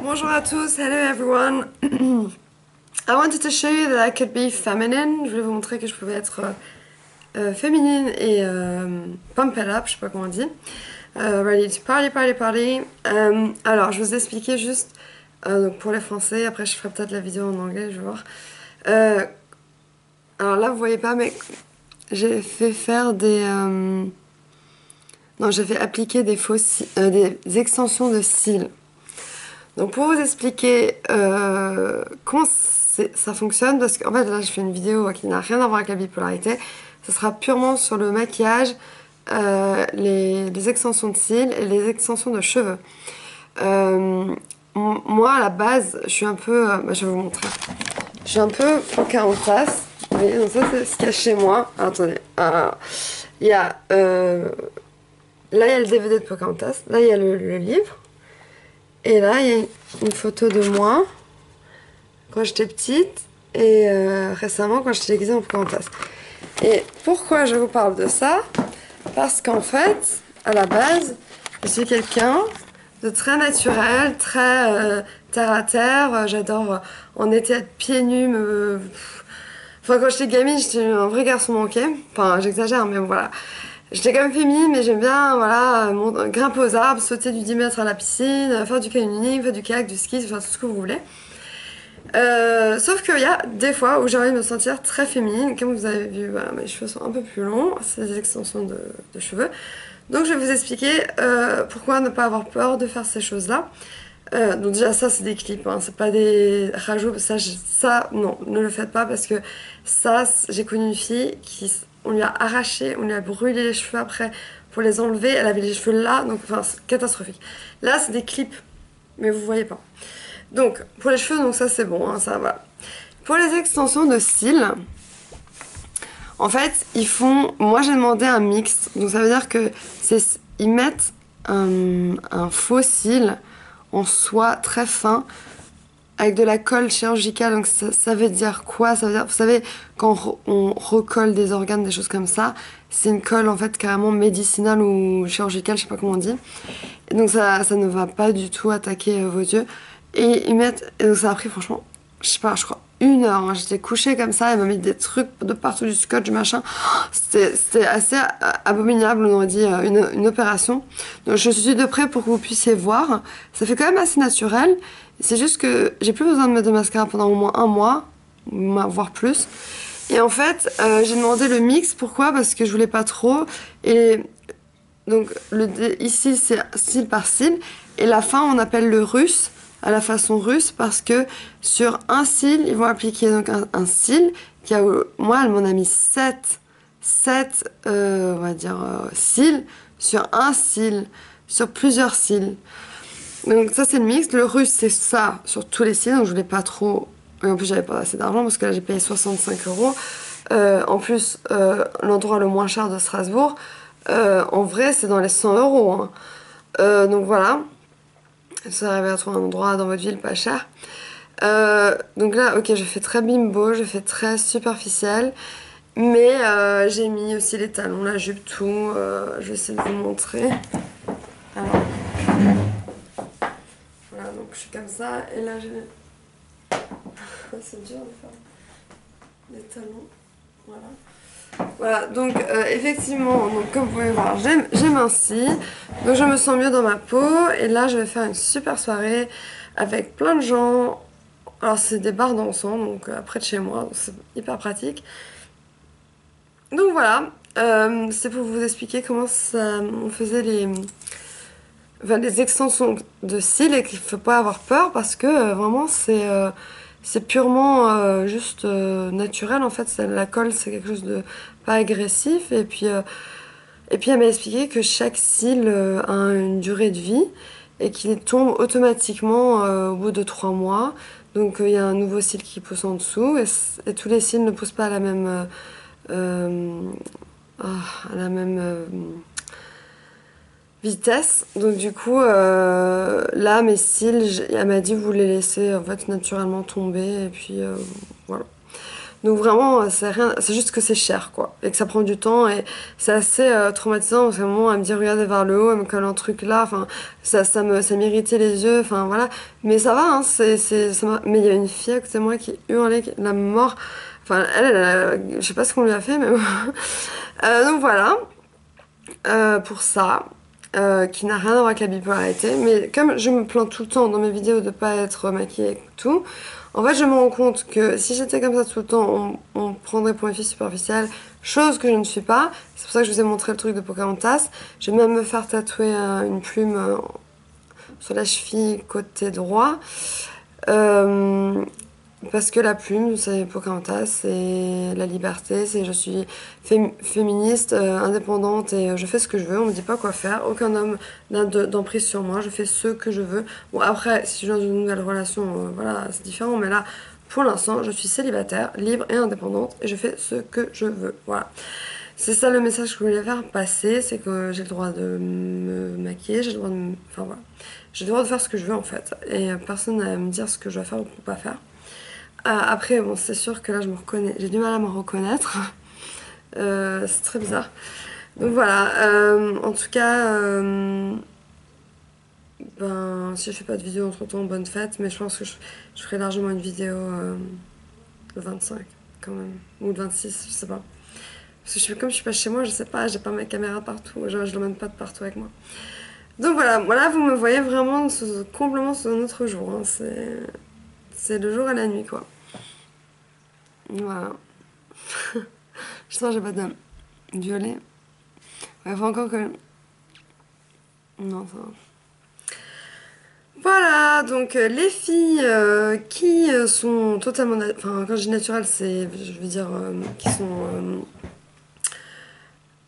Bonjour à tous, hello everyone. I wanted to show you that I could be feminine. Je voulais vous montrer que je pouvais être féminine et pump it up, je sais pas comment on dit. Ready to party, party, party. Alors, je vous expliquais juste donc pour les français, après je ferai peut-être la vidéo en anglais, je vais voir. Alors là, vous voyez pas, mais j'ai fait faire des... Non, j'ai fait appliquer des extensions de cils. Donc pour vous expliquer comment ça fonctionne, parce qu'en fait là je fais une vidéo qui n'a rien à voir avec la bipolarité, ça sera purement sur le maquillage, les extensions de cils et les extensions de cheveux. Moi à la base je suis un peu, je vais vous montrer, je suis un peu Pocahontas, vous voyez, donc ça c'est ce qu'il y a chez moi. Alors, attendez, il y a, là il y a le DVD de Pocahontas, là il y a le livre. Et là, il y a une photo de moi quand j'étais petite et récemment quand j'étais déguisée en Pocahontas. Et pourquoi je vous parle de ça? Parce qu'en fait, à la base, je suis quelqu'un de très naturel, très terre à terre. J'adore en été être pieds nus. Enfin, quand j'étais gamine, j'étais un vrai garçon manqué. Enfin, j'exagère, mais bon, voilà. J'étais quand même féminine, mais j'aime bien, voilà, grimper aux arbres, sauter du 10 mètres à la piscine, faire du canyoning, faire du kayak, du ski, faire tout ce que vous voulez. Sauf qu'il y a des fois où j'ai envie de me sentir très féminine. Comme vous avez vu, voilà, mes cheveux sont un peu plus longs, c'est des extensions de cheveux. Donc je vais vous expliquer pourquoi ne pas avoir peur de faire ces choses-là. Donc déjà ça c'est des clips, hein, c'est pas des rajouts, ça non, ne le faites pas parce que ça, j'ai connu une fille qui... On lui a arraché, on lui a brûlé les cheveux après pour les enlever. Elle avait les cheveux là, donc enfin c'est catastrophique. Là c'est des clips, mais vous voyez pas. Donc pour les cheveux, donc ça c'est bon, hein, ça va. Pour les extensions de cils, en fait ils font. Moi j'ai demandé un mix, donc ça veut dire que ils mettent un faux cil en soie très fin, avec de la colle chirurgicale. Donc ça veut dire quoi? Ça veut dire, vous savez, quand on recolle des organes, des choses comme ça, c'est une colle en fait carrément médicinale ou chirurgicale, je sais pas comment on dit. Et donc ça ne va pas du tout attaquer vos yeux. Et ils mettent, et donc ça a pris franchement, je sais pas, je crois 1 heure. Hein. J'étais couchée comme ça, ils m'ont mis des trucs de partout, du scotch, du machin. C'était assez abominable, on aurait dit une opération. Donc je suis de près pour que vous puissiez voir. Ça fait quand même assez naturel. C'est juste que j'ai plus besoin de mettre de mascara pendant au moins 1 mois, voire plus. Et en fait, j'ai demandé le mix. Pourquoi? Parce que je voulais pas trop. Et donc ici c'est cil par cil. Et la fin on appelle le russe, à la façon russe, parce que sur un cil, ils vont appliquer donc un cil qui a, moi elle m'en a mis 7 on va dire cils sur un cil, sur plusieurs cils. Donc ça c'est le mix. Le russe c'est ça sur tous les cils, donc je voulais pas trop. Et en plus j'avais pas assez d'argent parce que là j'ai payé 65 €. En plus l'endroit le moins cher de Strasbourg, en vrai c'est dans les 100 €. Hein. Donc voilà, ça arrive à trouver un endroit dans votre ville pas cher. Donc là ok, je fais très bimbo, je fais très superficiel. Mais j'ai mis aussi les talons, la jupe, tout. Je vais essayer de vous montrer. Alors. Voilà, donc je suis comme ça, et là j'ai... C'est dur de faire les talons, voilà. Voilà, donc effectivement, donc, comme vous pouvez voir, j'ai minci, donc je me sens mieux dans ma peau, et là je vais faire une super soirée avec plein de gens. Alors c'est des bars dansants, donc près de chez moi, donc c'est hyper pratique. Donc voilà, c'est pour vous expliquer comment on faisait les extensions de cils et qu'il ne faut pas avoir peur parce que vraiment c'est purement juste naturel en fait. La colle c'est quelque chose de pas agressif et puis elle m'a expliqué que chaque cil a une durée de vie et qu'il tombe automatiquement au bout de 3 mois. Donc il y a un nouveau cil qui pousse en dessous et tous les cils ne poussent pas à la même vitesse. Donc du coup là mes cils, elle m'a dit vous les laissez en fait naturellement tomber et puis voilà. Donc vraiment, c'est rien, c'est juste que c'est cher, quoi. Et que ça prend du temps et c'est assez traumatisant parce qu'à un moment, elle me dit regardez vers le haut, elle me colle un truc là, enfin, ça m'irritait les yeux, enfin voilà. Mais ça va, hein, mais il y a une fille à côté de moi qui hurlait la mort. Enfin, je sais pas ce qu'on lui a fait, mais bon. Donc voilà, pour ça. Qui n'a rien à voir avec la bipolarité, mais comme je me plains tout le temps dans mes vidéos de pas être maquillée et tout, en fait je me rends compte que si j'étais comme ça tout le temps, on me prendrait pour une fille superficielle, chose que je ne suis pas. C'est pour ça que je vous ai montré le truc de Pocahontas. Je vais même me faire tatouer une plume sur la cheville côté droit. Parce que la plume, c'est Pocahontas, c'est la liberté, c'est je suis féministe, indépendante et je fais ce que je veux, on me dit pas quoi faire, aucun homme n'a d'emprise sur moi, je fais ce que je veux. Bon après, si je viens d'une nouvelle relation, voilà, c'est différent, mais là, pour l'instant, je suis célibataire, libre et indépendante et je fais ce que je veux, voilà. C'est ça le message que je voulais faire passer, c'est que j'ai le droit de me maquiller, j'ai le droit de me... Enfin voilà. J'ai le droit de faire ce que je veux en fait, et personne n'a à me dire ce que je dois faire ou pas faire. Après, bon, c'est sûr que là, je me reconnais. J'ai du mal à me reconnaître. C'est très bizarre. Donc voilà. En tout cas, ben, si je fais pas de vidéo entre temps, bonne fête. Mais je pense que je ferai largement une vidéo le 25 quand même. Ou le 26, je sais pas. Parce que comme je suis pas chez moi, je sais pas, j'ai pas ma caméra partout. Genre, je l'emmène pas de partout avec moi. Donc voilà, vous me voyez vraiment complètement sous un autre jour. Hein. C'est le jour et la nuit, quoi. Voilà. Je sens que j'ai pas de violet. Ouais, faut encore que... Non, ça va. Voilà, donc les filles qui sont totalement... Enfin, quand je dis naturelles, c'est... Je veux dire... qui sont...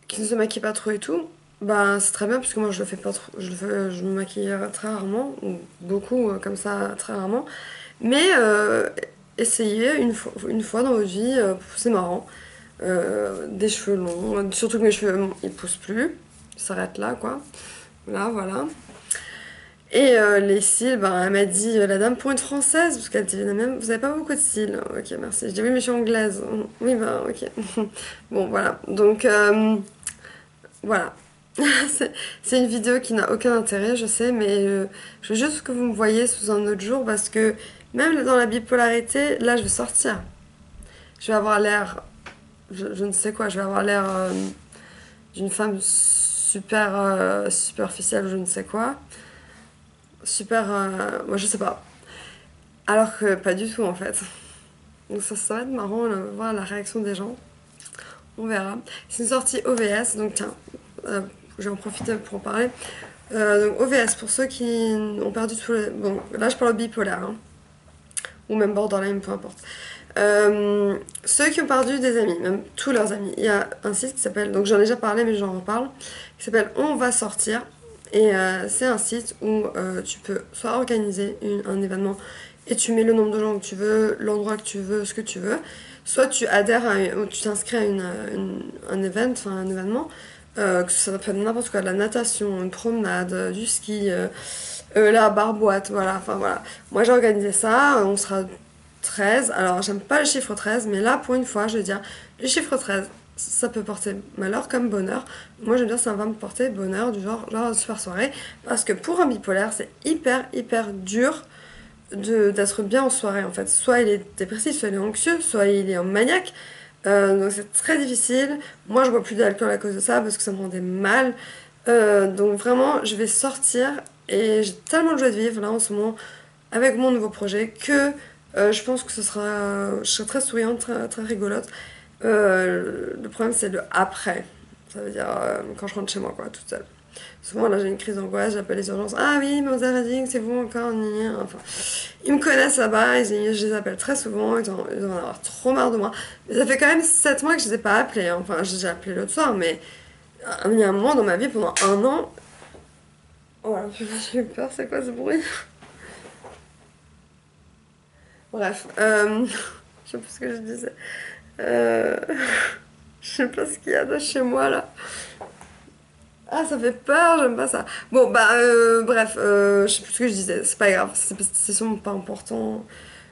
qui ne se maquillent pas trop et tout. Bah, c'est très bien, parce que moi, je le fais pas trop... je me maquille très rarement. Ou beaucoup, comme ça, très rarement. Mais essayez une fois dans votre vie, c'est marrant. Des cheveux longs, surtout que mes cheveux ils poussent plus, ils s'arrêtent là quoi. Là, voilà. Et les cils, ben, elle m'a dit la dame pour une française, parce qu'elle dit même vous avez pas beaucoup de cils. Ok, merci. Je dis oui, mais je suis anglaise. Oui, bah ok. Bon, voilà. Donc, voilà. C'est une vidéo qui n'a aucun intérêt, je sais, mais je veux juste que vous me voyez sous un autre jour parce que même dans la bipolarité, là je vais sortir. Je vais avoir l'air je ne sais quoi, je vais avoir l'air d'une femme super superficielle, je ne sais quoi. Super. Moi, je sais pas. Alors que pas du tout en fait. Donc ça va être marrant de voir la réaction des gens. On verra. C'est une sortie OVS, donc tiens, je vais en profiter pour en parler. Donc OVS, pour ceux qui ont perdu tout le... Bon, là je parle bipolaire, hein. Ou même borderline, peu importe. Ceux qui ont perdu des amis, même tous leurs amis, il y a un site qui s'appelle, donc j'en ai déjà parlé mais j'en reparle, qui s'appelle On va sortir. Et c'est un site où tu peux soit organiser un événement et tu mets le nombre de gens que tu veux, l'endroit que tu veux, ce que tu veux, soit tu adhères ou tu t'inscris à un événement, que ça peut être n'importe quoi, de la natation, une promenade, du ski, la barboîte, voilà, enfin voilà. Moi j'ai organisé ça, on sera 13. Alors, j'aime pas le chiffre 13, mais là, pour une fois, je veux dire, le chiffre 13, ça peut porter malheur comme bonheur. Moi, je veux dire, ça va me porter bonheur, du genre super soirée. Parce que pour un bipolaire, c'est hyper dur d'être bien en soirée, en fait. Soit il est dépressif, soit il est anxieux, soit il est en maniaque. Donc, c'est très difficile. Moi, je bois plus d'alcool à cause de ça, parce que ça me rendait mal. Donc, vraiment, je vais sortir. Et j'ai tellement de joie de vivre, là, en ce moment, avec mon nouveau projet, que... je pense que je serai très souriante, très rigolote. Le problème, c'est le après. Ça veut dire quand je rentre chez moi, quoi, toute seule. Souvent, là, j'ai une crise d'angoisse, j'appelle les urgences. Ah oui, mais vous avez dit que c'est vous encore, enfin, ils me connaissent là-bas, je les appelle très souvent, ils doivent en avoir trop marre de moi. Mais ça fait quand même 7 mois que je les ai pas appelés, hein. Enfin, j'ai appelé l'autre soir, mais il y a un moment dans ma vie, pendant 1 an... Oh là, j'ai eu peur, c'est quoi ce bruit? Bref, je sais plus ce que je disais. Je sais pas ce qu'il y a de chez moi là. Ah, ça fait peur, j'aime pas ça. Bon, bah, bref, je sais plus ce que je disais, c'est pas grave, c'est sûrement pas important.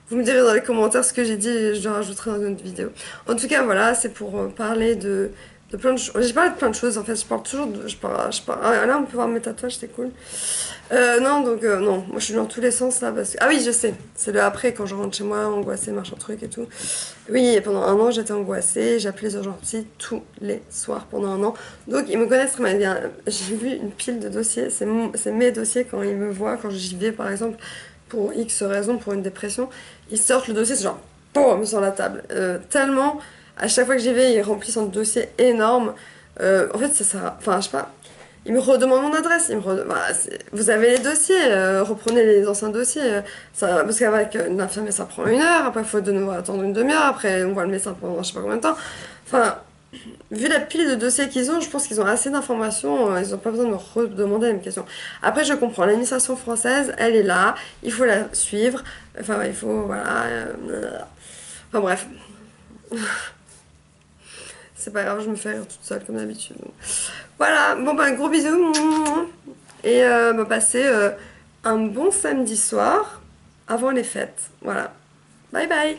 Vous me direz dans les commentaires ce que j'ai dit et je le rajouterai dans une autre vidéo. En tout cas, voilà, c'est pour parler de plein de choses. J'ai parlé de plein de choses en fait, je parle toujours de. Ah, là, on peut voir mes tatouages, c'est cool. Non, donc non, moi je suis dans tous les sens là parce que. Ah oui, je sais, c'est le après quand je rentre chez moi, angoissée, machin truc et tout. Oui, et pendant un an j'étais angoissée, j'appelais les urgentistes tous les soirs pendant un an. Donc ils me connaissent très bien. J'ai vu une pile de dossiers, c'est mes dossiers quand ils me voient, quand j'y vais par exemple pour X raison, pour une dépression, ils sortent le dossier, c'est genre, boum, sur la table. Tellement, à chaque fois que j'y vais, ils remplissent un dossier énorme. En fait, ça sert enfin, je sais pas, ils me redemandent mon adresse, voilà, vous avez les dossiers, reprenez les anciens dossiers. Parce qu'avec une infirmière, ça prend 1 heure, après, il faut de nouveau attendre une demi-heure, après, on voit le médecin pendant je sais pas combien de temps. Enfin, vu la pile de dossiers qu'ils ont, je pense qu'ils ont assez d'informations, ils n'ont pas besoin de me redemander la même question. Après, je comprends, l'administration française, elle est là, il faut la suivre, enfin, il faut, voilà. Enfin, bref. C'est pas grave, je me fais rire toute seule comme d'habitude. Voilà, bon ben gros bisous. Et passez un bon samedi soir avant les fêtes. Voilà. Bye bye.